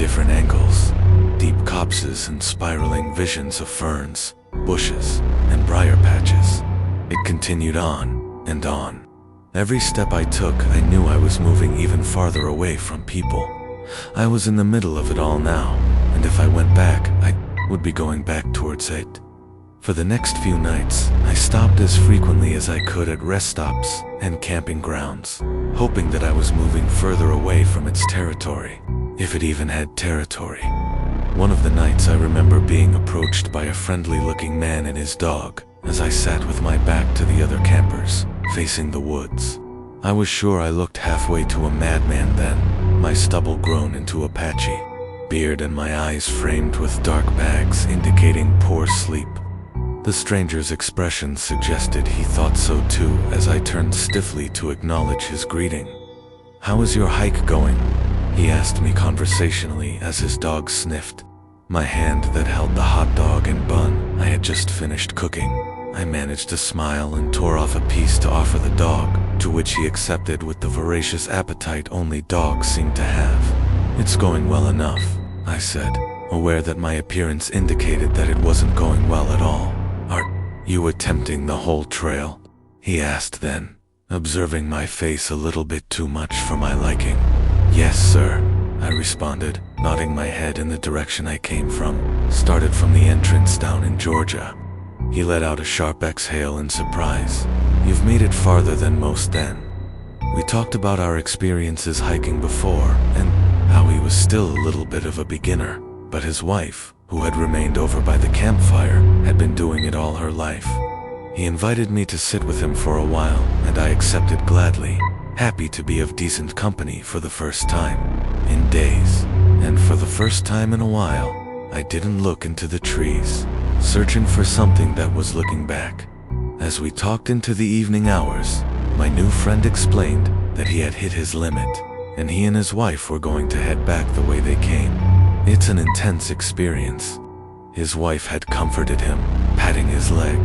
different angles. Deep copses and spiraling visions of ferns, bushes, and briar patches. It continued on and on. Every step I took, I knew I was moving even farther away from people. I was in the middle of it all now, and if I went back, I would be going back towards it. For the next few nights, I stopped as frequently as I could at rest stops and camping grounds, hoping that I was moving further away from its territory, if it even had territory. One of the nights I remember being approached by a friendly-looking man and his dog as I sat with my back to the other campers, facing the woods. I was sure I looked halfway to a madman then, my stubble grown into a patchy beard and my eyes framed with dark bags indicating poor sleep. The stranger's expression suggested he thought so too as I turned stiffly to acknowledge his greeting. "How is your hike going?" he asked me conversationally as his dog sniffed. My hand that held the hot dog and bun I had just finished cooking. I managed to smile and tore off a piece to offer the dog, to which he accepted with the voracious appetite only dogs seem to have. "It's going well enough," I said, aware that my appearance indicated that it wasn't going well at all. "Are you attempting the whole trail?" he asked then, observing my face a little bit too much for my liking. "Yes, sir," I responded, nodding my head in the direction I came from. "Started from the entrance down in Georgia." He let out a sharp exhale in surprise. "You've made it farther than most then." We talked about our experiences hiking before, and how he was still a little bit of a beginner, but his wife, who had remained over by the campfire, had been doing it all her life. He invited me to sit with him for a while, and I accepted gladly, happy to be of decent company for the first time in days. And for the first time in a while, I didn't look into the trees, searching for something that was looking back. As we talked into the evening hours, my new friend explained that he had hit his limit, and he and his wife were going to head back the way they came. It's an intense experience. His wife had comforted him, patting his leg.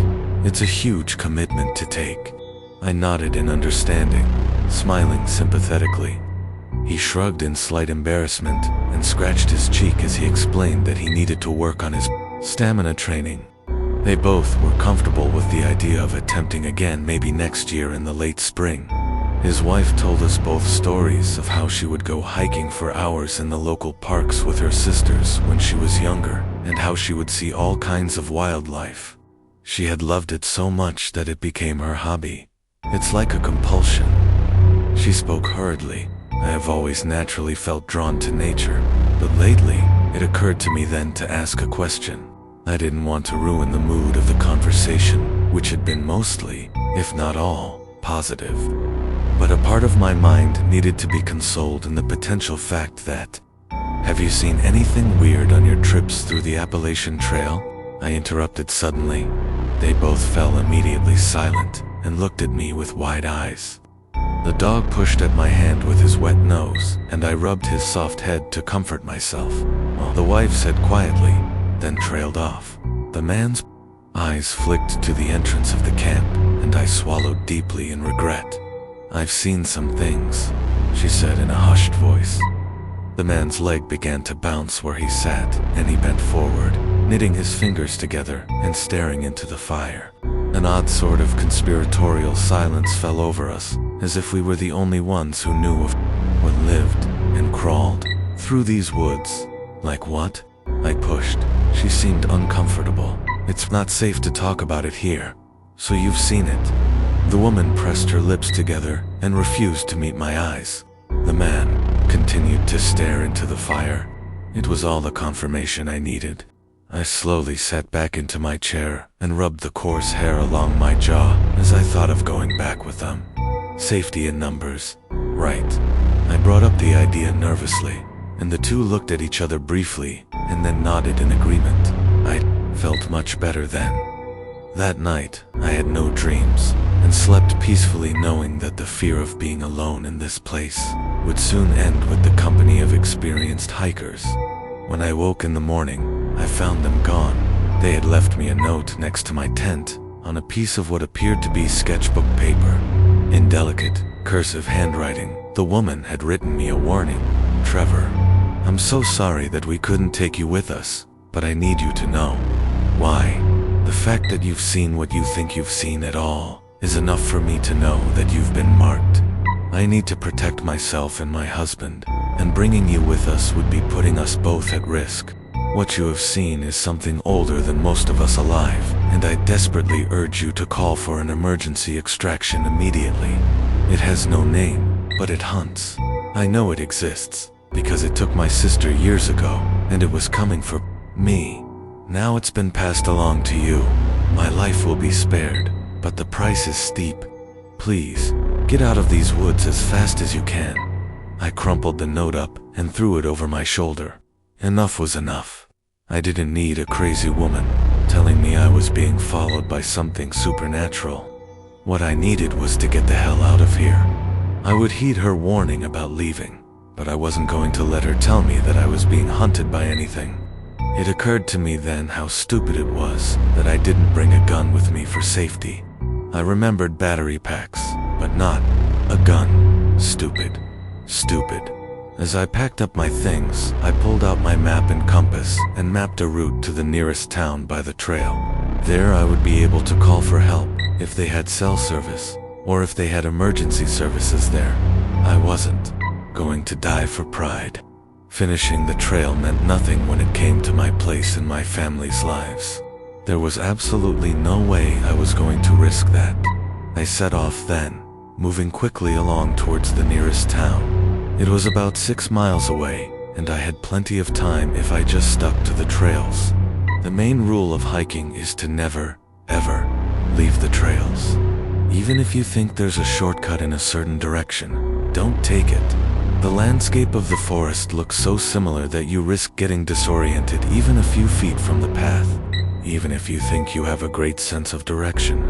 It's a huge commitment to take. I nodded in understanding, smiling sympathetically. He shrugged in slight embarrassment and scratched his cheek as he explained that he needed to work on his stamina training. They both were comfortable with the idea of attempting again maybe next year in the late spring. His wife told us both stories of how she would go hiking for hours in the local parks with her sisters when she was younger, and how she would see all kinds of wildlife. She had loved it so much that it became her hobby. It's like a compulsion. She spoke hurriedly. I have always naturally felt drawn to nature, but lately it occurred to me then to ask a question. I didn't want to ruin the mood of the conversation, which had been mostly, if not all, positive. But a part of my mind needed to be consoled in the potential fact that, "Have you seen anything weird on your trips through the Appalachian Trail?" I interrupted suddenly. They both fell immediately silent and looked at me with wide eyes. The dog pushed at my hand with his wet nose, and I rubbed his soft head to comfort myself, while the wife said quietly, then trailed off. The man's eyes flicked to the entrance of the camp, and I swallowed deeply in regret. "I've seen some things," she said in a hushed voice. The man's leg began to bounce where he sat, and he bent forward, knitting his fingers together and staring into the fire. An odd sort of conspiratorial silence fell over us, as if we were the only ones who knew of what lived and crawled through these woods. "Like what?" I pushed. She seemed uncomfortable. "It's not safe to talk about it here." "So you've seen it?" The woman pressed her lips together and refused to meet my eyes. The man continued to stare into the fire. It was all the confirmation I needed. I slowly sat back into my chair and rubbed the coarse hair along my jaw as I thought of going back with them. Safety in numbers. Right. I brought up the idea nervously, and the two looked at each other briefly and then nodded in agreement. I felt much better then. That night, I had no dreams, and slept peacefully knowing that the fear of being alone in this place would soon end with the company of experienced hikers. When I woke in the morning, I found them gone. They had left me a note next to my tent, on a piece of what appeared to be sketchbook paper. In delicate, cursive handwriting, the woman had written me a warning. "Trevor, I'm so sorry that we couldn't take you with us, but I need you to know. Why? The fact that you've seen what you think you've seen at all is enough for me to know that you've been marked. I need to protect myself and my husband, and bringing you with us would be putting us both at risk. What you have seen is something older than most of us alive, and I desperately urge you to call for an emergency extraction immediately. It has no name, but it hunts. I know it exists, because it took my sister years ago, and it was coming for me. Now it's been passed along to you. My life will be spared, but the price is steep. Please, get out of these woods as fast as you can. I crumpled the note up and threw it over my shoulder. Enough was enough. I didn't need a crazy woman telling me I was being followed by something supernatural. What I needed was to get the hell out of here. I would heed her warning about leaving, but I wasn't going to let her tell me that I was being hunted by anything. It occurred to me then how stupid it was that I didn't bring a gun with me for safety. I remembered battery packs, but not a gun. Stupid. Stupid. As I packed up my things, I pulled out my map and compass and mapped a route to the nearest town by the trail. There I would be able to call for help if they had cell service, or if they had emergency services there. I wasn't going to die for pride. Finishing the trail meant nothing when it came to my place in my family's lives. There was absolutely no way I was going to risk that. I set off then, moving quickly along towards the nearest town. It was about 6 miles away, and I had plenty of time if I just stuck to the trails. The main rule of hiking is to never, ever leave the trails. Even if you think there's a shortcut in a certain direction, don't take it. The landscape of the forest looks so similar that you risk getting disoriented even a few feet from the path. Even if you think you have a great sense of direction,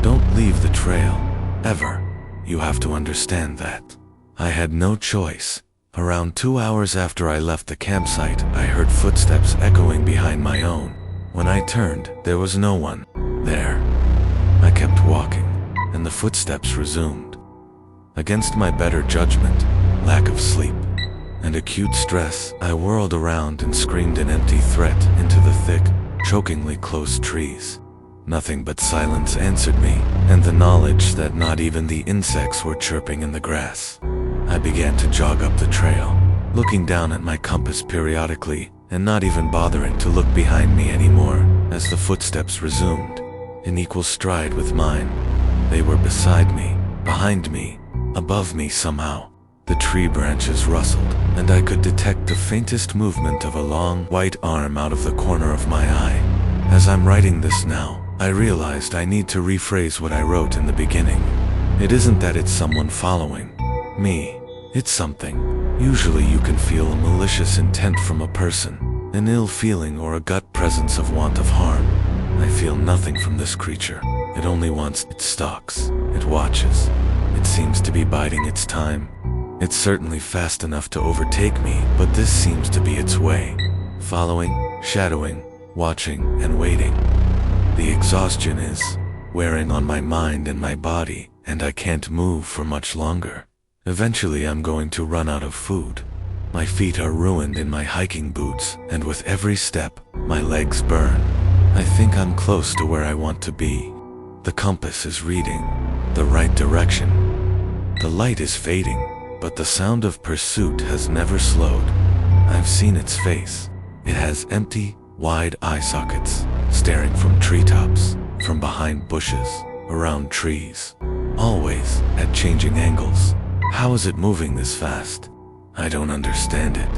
don't leave the trail, ever. You have to understand that. I had no choice. Around 2 hours after I left the campsite, I heard footsteps echoing behind my own. When I turned, there was no one there. I kept walking, and the footsteps resumed. Against my better judgment, lack of sleep, and acute stress, I whirled around and screamed an empty threat into the thick, chokingly close trees. Nothing but silence answered me, and the knowledge that not even the insects were chirping in the grass. I began to jog up the trail, looking down at my compass periodically, and not even bothering to look behind me anymore, as the footsteps resumed, in equal stride with mine. They were beside me, behind me, above me somehow. The tree branches rustled, and I could detect the faintest movement of a long, white arm out of the corner of my eye. As I'm writing this now, I realized I need to rephrase what I wrote in the beginning. It isn't that it's someone following me. It's something. Usually you can feel a malicious intent from a person, an ill feeling or a gut presence of want of harm. I feel nothing from this creature. It only wants, it stalks, it watches. It seems to be biding its time. It's certainly fast enough to overtake me, but this seems to be its way. Following, shadowing, watching, and waiting. The exhaustion is wearing on my mind and my body, and I can't move for much longer. Eventually I'm going to run out of food. My feet are ruined in my hiking boots, and with every step, my legs burn. I think I'm close to where I want to be. The compass is reading the right direction. The light is fading, but the sound of pursuit has never slowed. I've seen its face. It has empty, wide eye sockets, staring from treetops, from behind bushes, around trees, always at changing angles. How is it moving this fast? I don't understand it.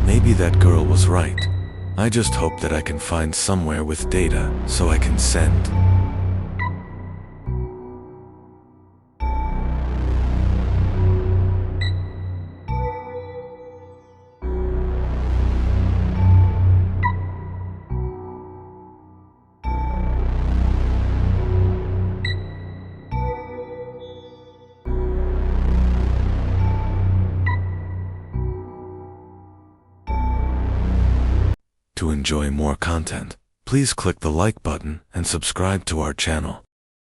Maybe that girl was right. I just hope that I can find somewhere with data so I can send. To enjoy more content, please click the like button and subscribe to our channel.